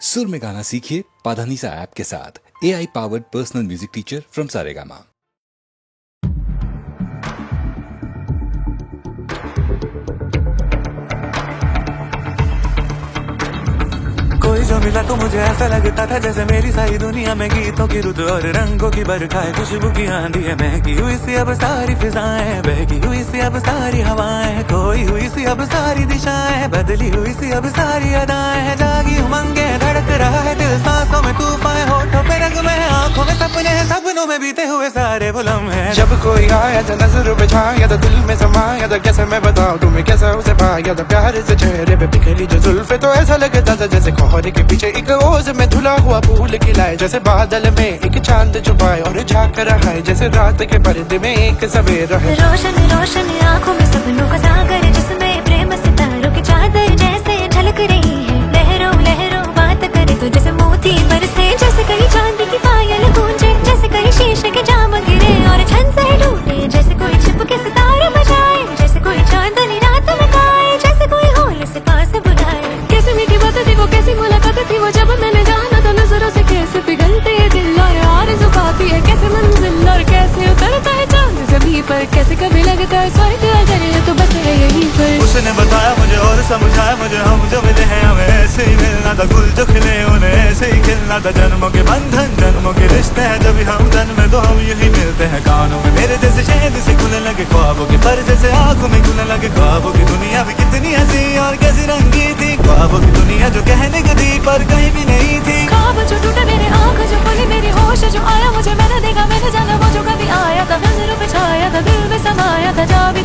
सुर में गाना सीखिए पाधानीसा ऐप के साथ। AI powered personal music teacher from Saregama. कोई जो मिला तो मुझे ऐसा लगता था जैसे मेरी सारी दुनिया में गीतों की रुत और रंगों की बरखा है, खुशबू की आंधी है, महकी हुई सी अब सारी फिजाएं, बहकी हुई सी अब सारी हवाएं, खोई हुई सी अब सारी दिशाएं, बदली हुई सी अब सारी अदाएं, जागी उमंगे धड़क रहा है दिल, सांसों में तूफान, होठों पे नगमे हैं, आंखों में सपने हैं, सपनों में बीते हुए सारे वो लम्हे हैं। जब कोई आया था नजर पे छाया था, दिल में समाया था, कैसे मैं बताऊं तुम्हें कैसा उसे पाया था, प्यार से चेहरे पे बिखरी जो जुल्फे, तो ऐसा लगता था जैसे कोहरे के पीछे एक ओज में धुला हुआ फूल खिलाए, जैसे बादल में एक चांद छुपाए और झांक रहा है, जैसे रात के पर्दे में एक सवेरा है। रोशन रोशन आंखों में सपनों का सागर, जिसमें प्रेम सितारों की चादर जैसे झलक रही है, लहरों लहरों बात करे तो जैसे मोती बरसे, जैसे कहीं चांदी की पायल गूंजे, जैसे कहीं शीशे के जाम गिरे और छन से टूटे, जैसे कोई छिप के सितारे बजाए, जैसे कोई चांदनी रात में गाए, जैसे कोई होल से पास बुलाए। कैसी मीठी बात थी वो, कैसी मुलाकात थी वो, जब मैंने जाना तो नजरों से कैसे पिघलते हैं दिल और आरज़ू पाती है कैसे मंजिल, और कैसे उतरता है चांद ज़मीं पर, कैसे कभी लगता है स्वर्ग अगर ये तो बस है यहीं पर। उसने बताया मुझे और समझाया मुझे, हम जो मिले हैं हमें ऐसे ही मिलना था, गुल जो खिले उन्हें ऐसे ही खिलना था, जन्मों के बंधन जन्मों के रिश्ते हैं, जब हम जन्म में तो हम यही मिलते हैं। कानों में मेरे जैसे शहद से खुलने लगे ख्वाबों के पर, जैसे आंखों में खुलने लगे ख्वाबों की दुनिया भी कितनी हंसी और कैसी रंगी थी, ख्वाबों की दुनिया जो कहने को थी पर कहीं भी नहीं थी। ख्वाब जो टूटा मेरे आँख जो खुली, मेरी होश जो आया, मुझे मैंने देखा मैंने जाना वो जो कभी आया था, नजरों पे छाया था, दिल में समाया था, जा भी